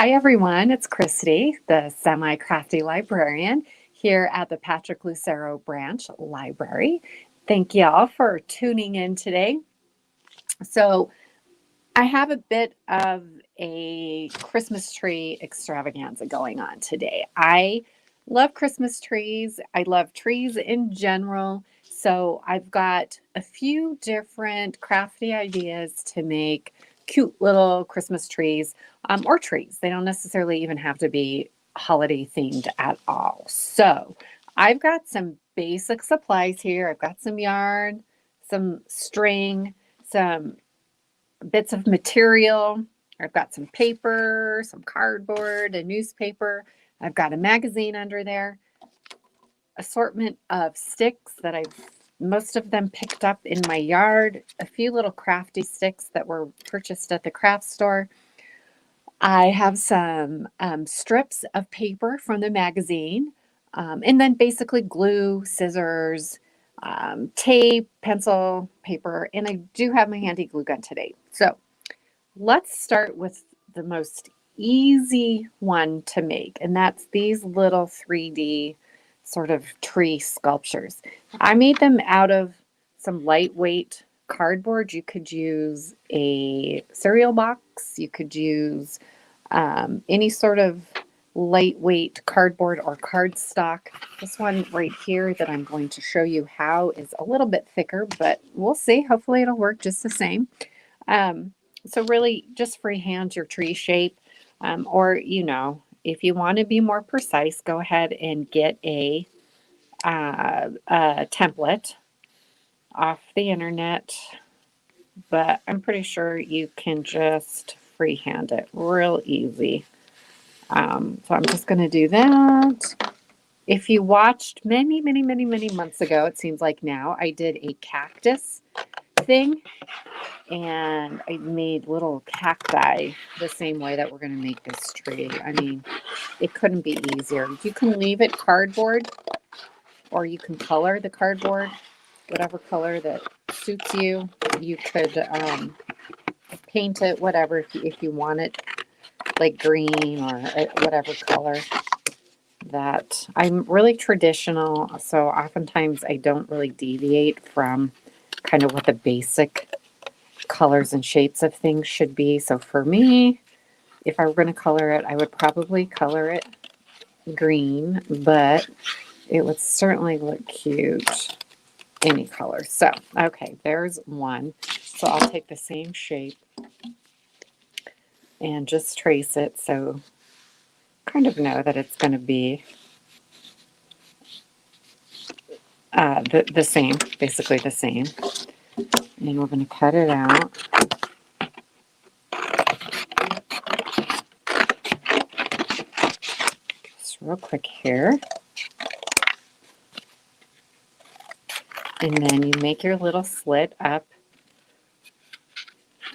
Hi, everyone. It's Christy, the Semi-Crafty Librarian here at the Patrick Lucero Branch Library. Thank y'all for tuning in today. So, I have a bit of a Christmas tree extravaganza going on today. I love Christmas trees. I love trees in general. So I've got a few different crafty ideas to make cute little Christmas trees or trees. They don't necessarily even have to be holiday themed at all. So I've got some basic supplies here. I've got some yarn, some string, some bits of material. I've got some paper, some cardboard, a newspaper. I've got a magazine under there, assortment of sticks that most of them picked up in my yard, a few little crafty sticks that were purchased at the craft store. I have some strips of paper from the magazine, and then basically glue, scissors, tape, pencil, paper, and I do have my handy glue gun today. So let's start with the most easy one to make, and that's these little 3D sort of tree sculptures. I made them out of some lightweight cardboard. You could use a cereal box, you could use any sort of lightweight cardboard or cardstock. This one right here that I'm going to show you how is a little bit thicker, but we'll see. Hopefully it'll work just the same. So really just freehand your tree shape, or, if you want to be more precise, go ahead and get a template off the internet, but I'm pretty sure you can just freehand it real easy. So I'm just going to do that. If you watched many, many, many, many months ago, it seems like now, I did a cactus thing, and I made little cacti the same way that we're going to make this tree. I mean, it couldn't be easier. You can leave it cardboard, or you can color the cardboard, whatever color that suits you. You could paint it, whatever, if you want it, like green or whatever color. That I'm really traditional, so oftentimes I don't really deviate from kind of what the basic colors and shapes of things should be. So for me, if I were going to color it, I would probably color it green, but it would certainly look cute any color. So, okay, there's one. So I'll take the same shape and just trace it, so kind of know that it's going to be the same, basically the same. And we're going to cut it out. Just real quick here. And then you make your little slit up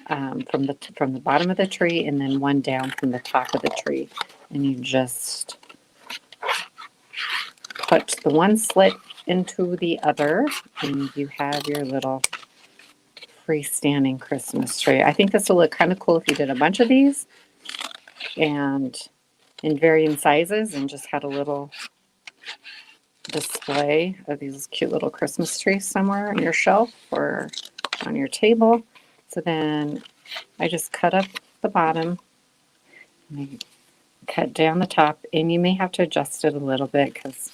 from the bottom of the tree, and then one down from the top of the tree. And you just put the one slit into the other, and you have your little freestanding Christmas tree. I think this will look kind of cool if you did a bunch of these and in varying sizes and just had a little display of these cute little Christmas trees somewhere on your shelf or on your table. So then I just cut up the bottom and I cut down the top, and you may have to adjust it a little bit because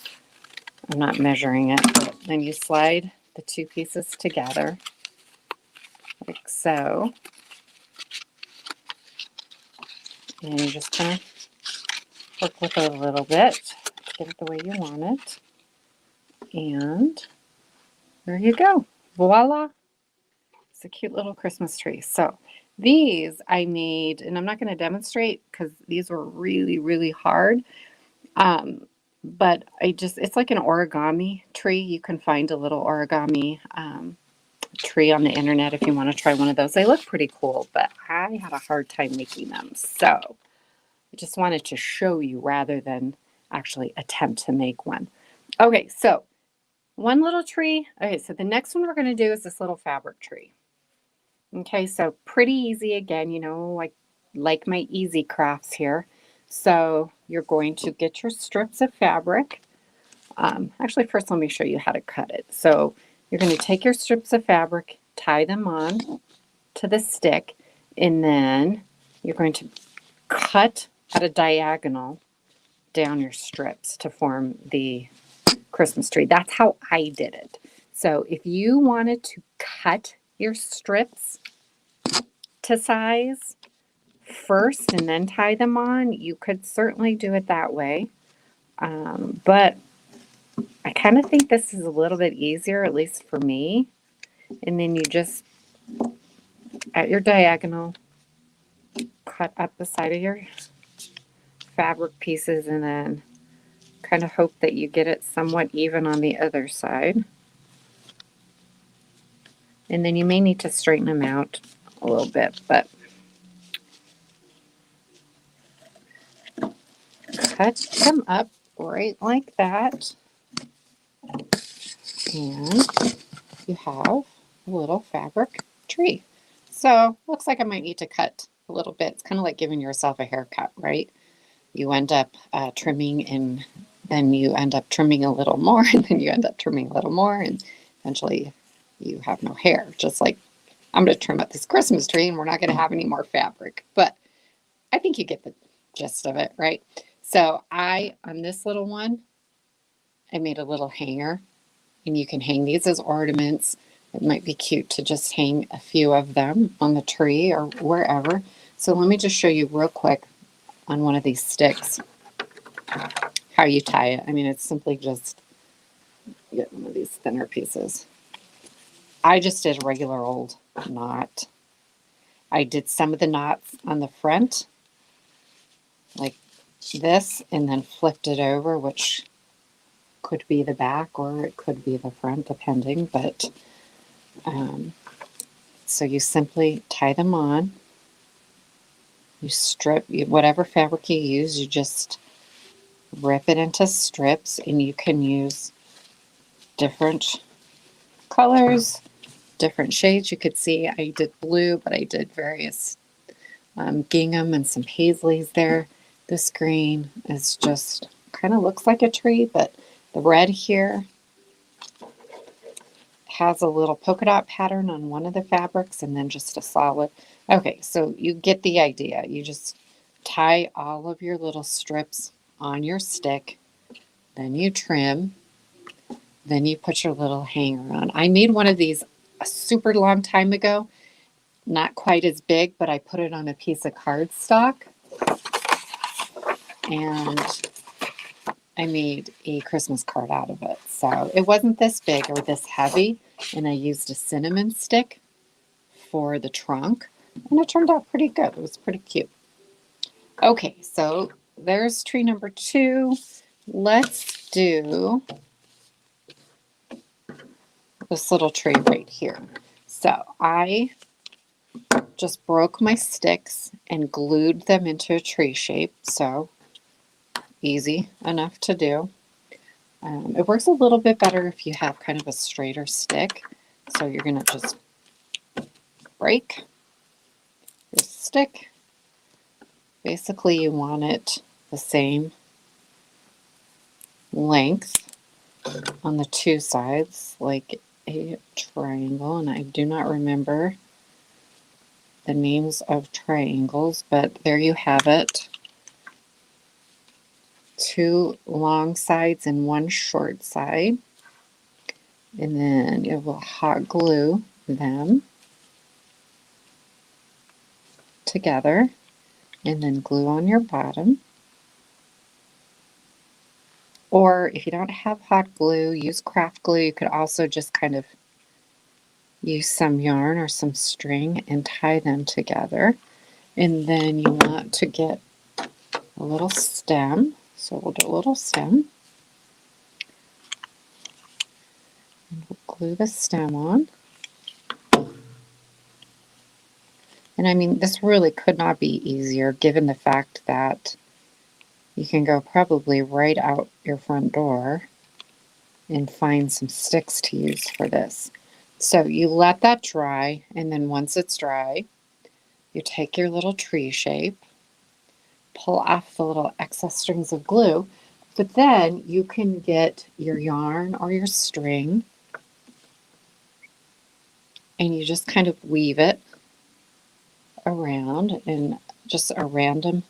I'm not measuring it. But then you slide the two pieces together like so, and you just kind of work with it a little bit to get it the way you want it. And there you go. Voila. It's a cute little Christmas tree. So these I made, and I'm not going to demonstrate because these were really, really hard. But it's like an origami tree. You can find a little origami tree on the internet if you want to try one of those. They look pretty cool, but I had a hard time making them. So I just wanted to show you rather than actually attempt to make one. Okay, so one little tree. Okay, so the next one we're going to do is this little fabric tree. Okay, so pretty easy again, like my easy crafts here. So you're going to get your strips of fabric. Actually, first let me show you how to cut it. So you're going to take your strips of fabric, tie them on to the stick, and then you're going to cut at a diagonal down your strips to form the Christmas tree. That's how I did it. So if you wanted to cut your strips to size first and then tie them on, you could certainly do it that way. But I kind of think this is a little bit easier, at least for me. And then you just, at your diagonal, cut up the side of your fabric pieces and then kind of hope that you get it somewhat even on the other side. And then you may need to straighten them out a little bit, but cut them up right like that. And you have a little fabric tree. So looks like I might need to cut a little bit. It's kind of like giving yourself a haircut, right? You end up trimming, and then you end up trimming a little more, and then you end up trimming a little more, and eventually you have no hair. Just like I'm going to trim up this Christmas tree and we're not going to have any more fabric. But I think you get the gist of it, right? So on this little one, I made a little hanger, and you can hang these as ornaments. It might be cute to just hang a few of them on the tree or wherever. So let me just show you real quick on one of these sticks how you tie it. I mean, it's simply just get one of these thinner pieces. I just did a regular old knot. I did some of the knots on the front like this and then flipped it over, which could be the back or it could be the front depending, but so you simply tie them on. You strip whatever fabric you use, you just rip it into strips, and you can use different colors, different shades. You could see I did blue, but I did various gingham and some paisleys there. This green is just kind of looks like a tree, but the red here has a little polka dot pattern on one of the fabrics and then just a solid. Okay, so you get the idea. You just tie all of your little strips on your stick, then you trim, then you put your little hanger on. I made one of these a super long time ago, not quite as big, but I put it on a piece of cardstock and I made a Christmas card out of it. So it wasn't this big or this heavy, and I used a cinnamon stick for the trunk, and it turned out pretty good. It was pretty cute. Okay, so there's tree number 2. Let's do this little tree right here. So I just broke my sticks and glued them into a tree shape. So easy enough to do. It works a little bit better if you have kind of a straighter stick. So you're going to just break your stick. Basically, you want it the same length on the two sides, like a triangle. And I do not remember the names of triangles, but there you have it. 2 long sides and 1 short side. And then you will hot glue them together and then glue on your bottom. Or if you don't have hot glue, use craft glue. You could also just kind of use some yarn or some string and tie them together. And then you want to get a little stem. So we'll do a little stem. And we'll glue the stem on. And I mean, this really could not be easier given the fact that you can go probably right out your front door and find some sticks to use for this. So you let that dry, and then once it's dry, you take your little tree shape pull off the little excess strings of glue. But then you can get your yarn or your string and you just kind of weave it around in just a random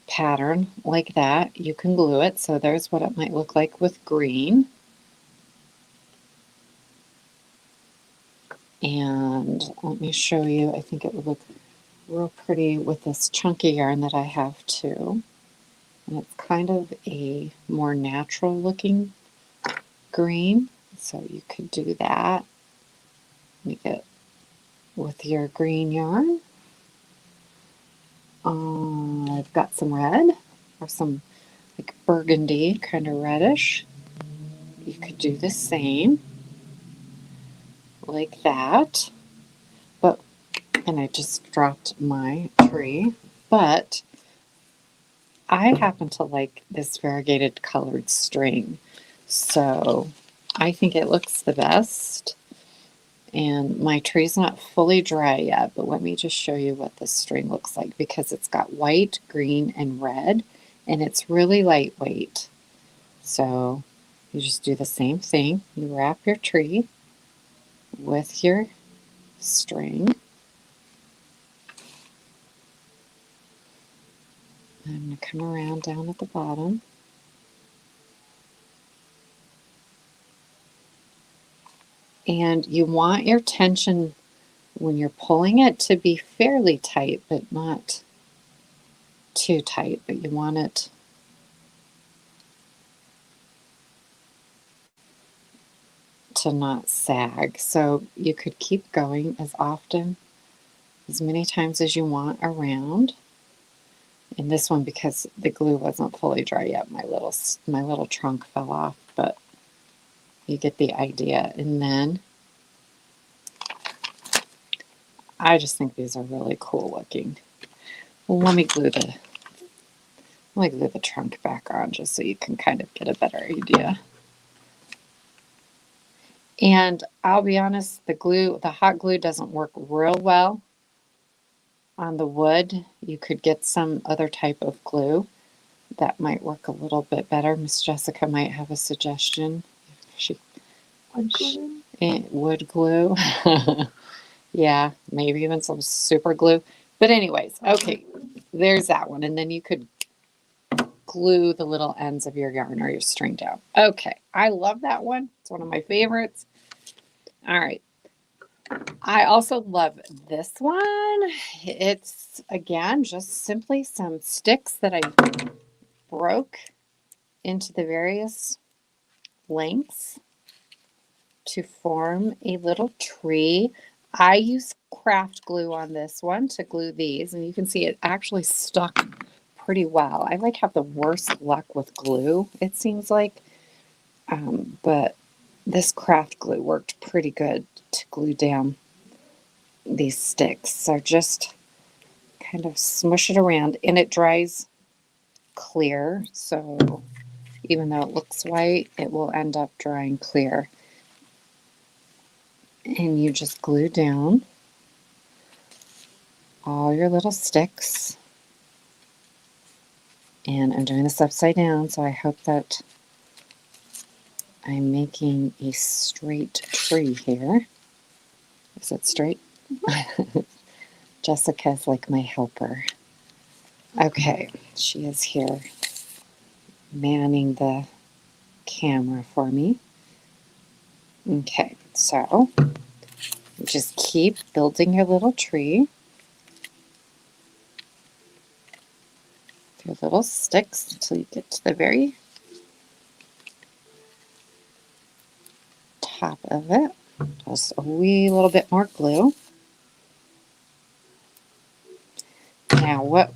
pattern like that. You can glue it. So there's what it might look like with green. And let me show you. I think it would look real pretty with this chunky yarn that I have too. And it's kind of a more natural looking green. So you could do that. Make it with your green yarn. I've got some red or some like burgundy, kind of reddish. You could do the same like that. But, and I just dropped my tree, but I happen to like this variegated colored string. So I think it looks the best. And my tree's not fully dry yet, but let me just show you what this string looks like because it's got white, green, and red, and it's really lightweight. So you just do the same thing. You wrap your tree with your string. I'm going to come around down at the bottom. And you want your tension when you're pulling it to be fairly tight, but not too tight, but you want it to not sag. So you could keep going as often, as many times as you want around. In this one, because the glue wasn't fully dry yet, my little trunk fell off, but you get the idea. And then I just think these are really cool looking. Let me glue the trunk back on just so you can kind of get a better idea. And I'll be honest, the hot glue doesn't work real well on the wood. You could get some other type of glue that might work a little bit better. Miss Jessica might have a suggestion. Wood glue. Yeah, maybe even some super glue. But anyways, okay, there's that one. And then you could glue the little ends of your yarn or your string down. Okay, I love that one. It's one of my favorites. All right. I also love this one. It's, again, just simply some sticks that I broke into the various lengths to form a little tree. I use craft glue on this one to glue these, and you can see it actually stuck pretty well. I like have the worst luck with glue, it seems like, but this craft glue worked pretty good to glue down these sticks. So just kind of smush it around, and it dries clear, so even though it looks white, it will end up drying clear. And you just glue down all your little sticks. And I'm doing this upside down, so I hope that I'm making a straight tree here. Is it straight? Jessica's like my helper. Okay, she is here manning the camera for me. Okay, so just keep building your little tree. Your little sticks until you get to the very top of it. Just a wee little bit more glue. Now, what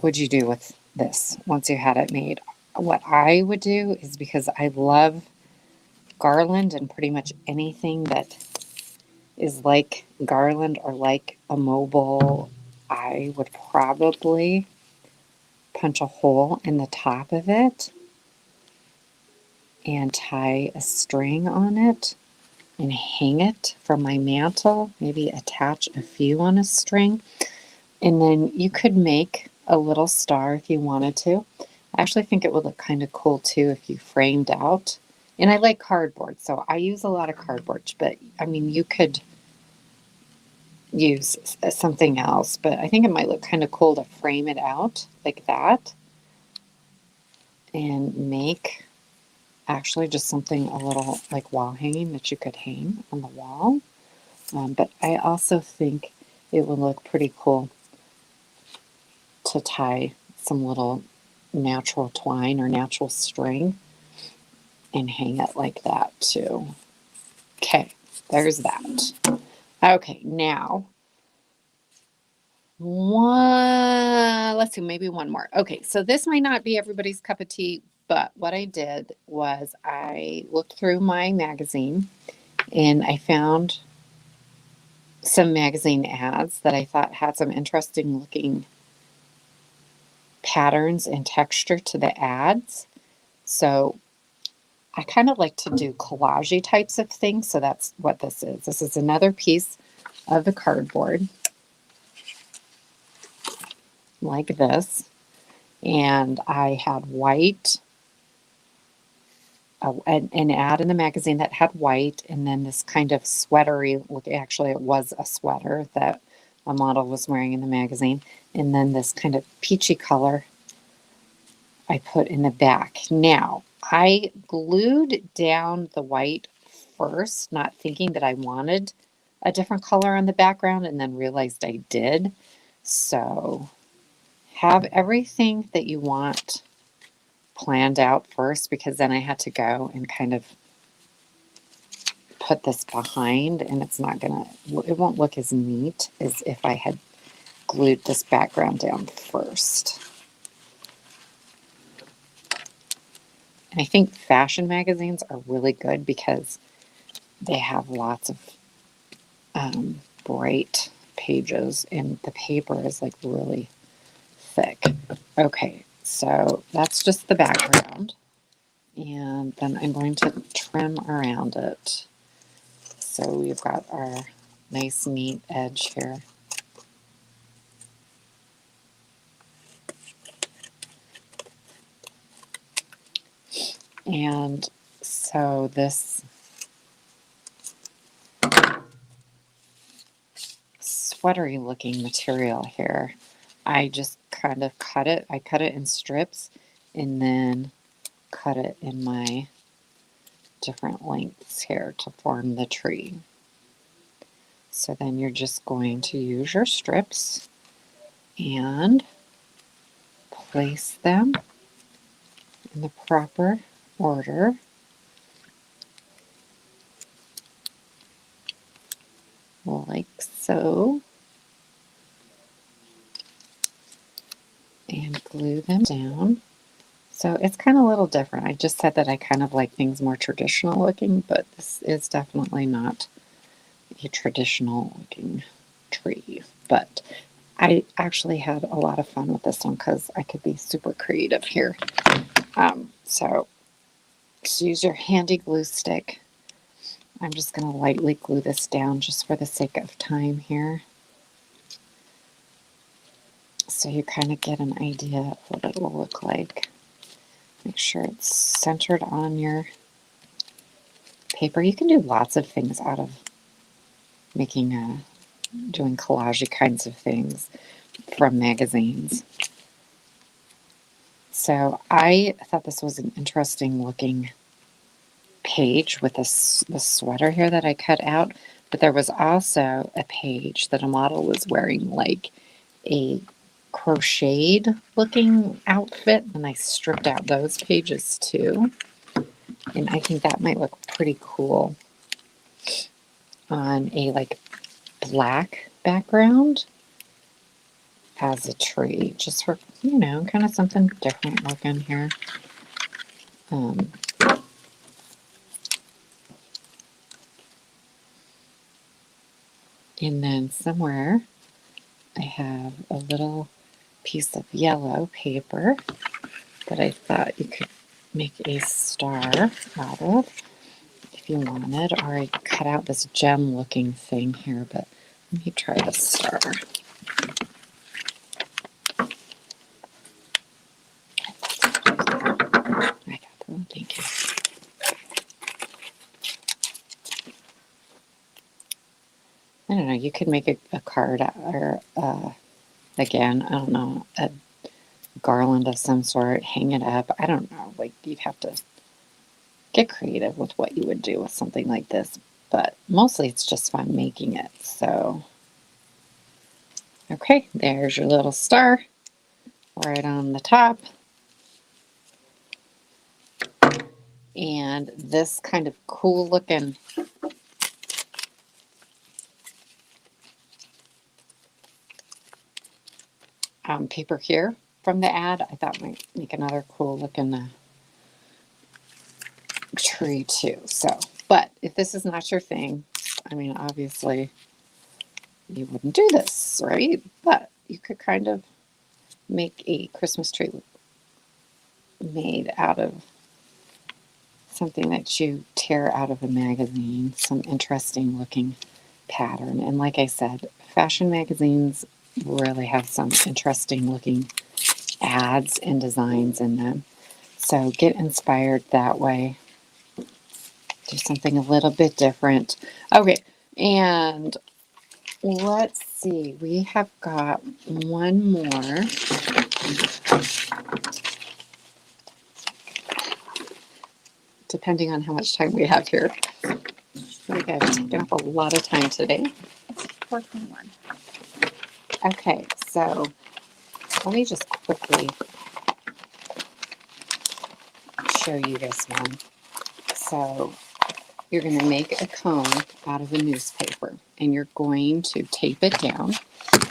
would you do with this once you had it made? What I would do is, because I love garland and pretty much anything that is like garland or like a mobile, I would probably punch a hole in the top of it and tie a string on it and hang it from my mantle, maybe attach a few on a string. And then you could make a little star if you wanted to. I actually think it would look kind of cool too if you framed out. And I like cardboard, so I use a lot of cardboard, but I mean, you could use something else, but I think it might look kind of cool to frame it out like that and make actually just something a little like wall hanging that you could hang on the wall. But I also think it would look pretty cool to tie some little natural twine or natural string and hang it like that too. Okay, there's that. Okay, now let's see, maybe one more. Okay, so this might not be everybody's cup of tea, but what I did was I looked through my magazine and I found some magazine ads that I thought had some interesting looking patterns and texture to the ads. So I kind of like to do collage types of things. So that's what this is. This is another piece of the cardboard like this. And I had white, an ad in the magazine that had white, and then this kind of sweatery look. Actually, it was a sweater that a model was wearing in the magazine. And then this kind of peachy color I put in the back. Now, I glued down the white first, not thinking that I wanted a different color on the background, and then realized I did. So have everything that you want planned out first, because then I had to go and kind of put this behind, and it won't look as neat as if I had glued this background down first. And I think fashion magazines are really good because they have lots of bright pages, and the paper is like really thick. Okay, so that's just the background. And then I'm going to trim around it. So we've got our nice neat edge here. And so this sweatery looking material here, I just kind of cut it. I cut it in strips and then cut it in my different lengths here to form the tree. So then you're just going to use your strips and place them in the proper order. Like so. And glue them down. So it's kind of a little different. I just said that I kind of like things more traditional looking, but this is definitely not a traditional looking tree. But I actually had a lot of fun with this one because I could be super creative here. So just use your handy glue stick. I'm just going to lightly glue this down just for the sake of time here. So you kind of get an idea of what it will look like. Make sure it's centered on your paper. You can do lots of things out of doing collage kinds of things from magazines. So I thought this was an interesting looking page with this sweater here that I cut out, but there was also a page that a model was wearing like a crocheted looking outfit, and I stripped out those pages too. And I think that might look pretty cool on a like black background as a tree, just for, kind of something different looking here. And then somewhere I have a little piece of yellow paper that I thought you could make a star out of if you wanted, or I cut out this gem looking thing here, but let me try the star. don't know, you could make a card or, again, I don't know, a garland of some sort, hang it up. I don't know, like you'd have to get creative with what you would do with something like this, but mostly it's just fun making it. So, okay, there's your little star right on the top. And this kind of cool looking paper here from the ad, I thought might make another cool looking tree too. So, but if this is not your thing, I mean, obviously you wouldn't do this, right? But you could kind of make a Christmas tree made out of something that you tear out of a magazine, some interesting looking pattern. And like I said, fashion magazines really have some interesting looking ads and designs in them. So get inspired that way. Do something a little bit different. Okay, and let's see. We have got one more. Depending on how much time we have here. I think I've taken up a lot of time today. It's 4:21. Okay, so let me just quickly show you this one. So you're going to make a cone out of a newspaper and you're going to tape it down.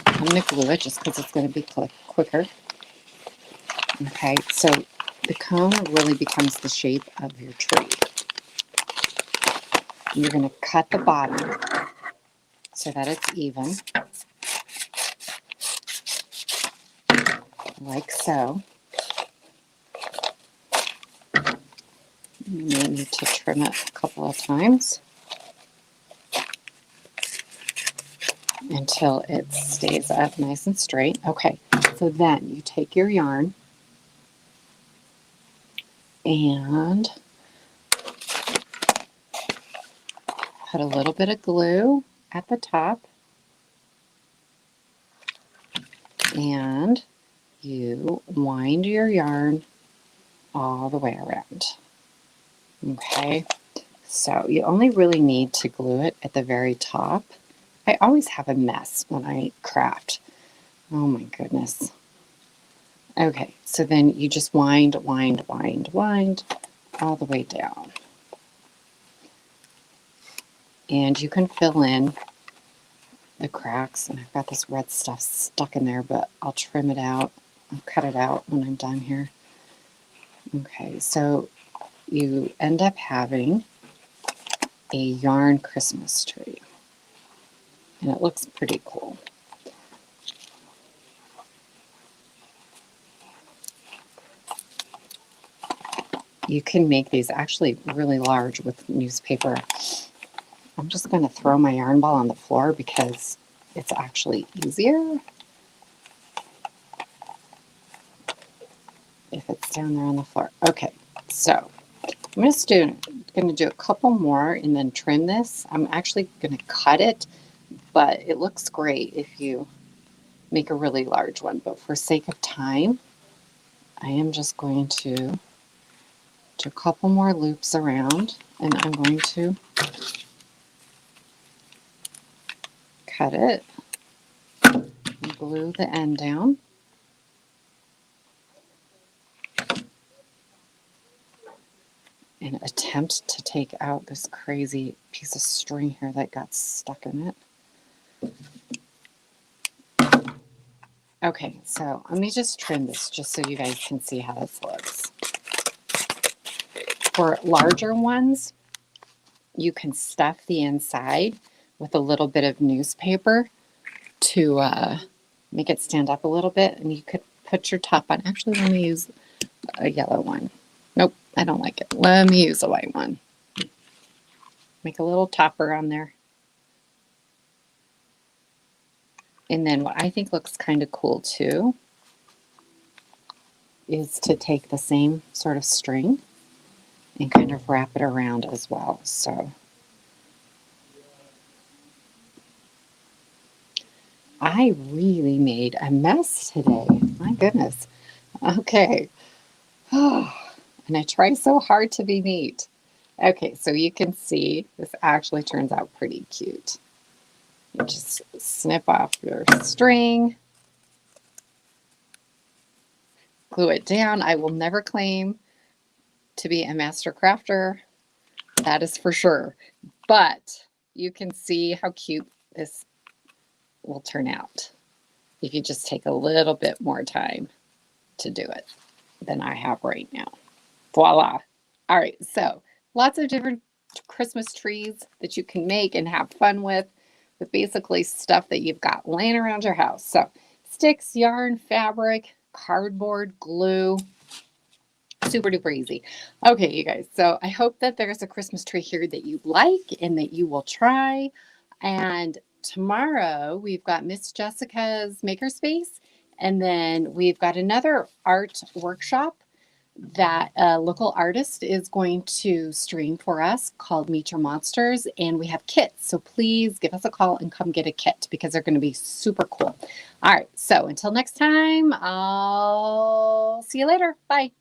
I'm going to glue it just because it's going to be quicker. Okay, so the cone really becomes the shape of your tree. You're going to cut the bottom so that it's even, like so. You may need to trim it a couple of times until it stays up nice and straight. Okay, so then you take your yarn and put a little bit of glue at the top, and you wind your yarn all the way around. Okay, so you only really need to glue it at the very top. I always have a mess when I craft. Oh my goodness. Okay, so then you just wind all the way down. And you can fill in the cracks, and I've got this red stuff stuck in there, but I'll trim it out. I'll cut it out when I'm done here. Okay, so you end up having a yarn Christmas tree, and it looks pretty cool. You can make these actually really large with newspaper. I'm just going to throw my yarn ball on the floor because it's actually easier if it's down there on the floor. Okay, so I'm just going to do a couple more and then trim this. I'm actually going to cut it, but it looks great if you make a really large one. But for sake of time, I am just going to do a couple more loops around, and I'm going to cut it and glue the end down. And attempt to take out this crazy piece of string here that got stuck in it. Okay, so let me just trim this just so you guys can see how this looks. For larger ones, you can stuff the inside with a little bit of newspaper to make it stand up a little bit, and you could put your top on. Actually, let me use a yellow one. Nope, I don't like it. Let me use a white one. Make a little topper on there. And then what I think looks kind of cool too is to take the same sort of string and kind of wrap it around as well. So I really made a mess today. My goodness. Okay. And I try so hard to be neat. Okay, so you can see this actually turns out pretty cute. You just snip off your string, glue it down. I will never claim to be a master crafter, that is for sure. But you can see how cute this will turn out if you just take a little bit more time to do it than I have right now. Voila. All right, so lots of different Christmas trees that you can make and have fun with basically stuff that you've got laying around your house. So sticks, yarn, fabric, cardboard, glue, super duper easy. Okay, you guys, so I hope that there's a Christmas tree here that you like and that you will try. And tomorrow we've got Miss Jessica's Makerspace, and then we've got another art workshop that a local artist is going to stream for us called Meet Your Monsters, and we have kits. So please give us a call and come get a kit because they're going to be super cool. All right, so until next time, I'll see you later. Bye.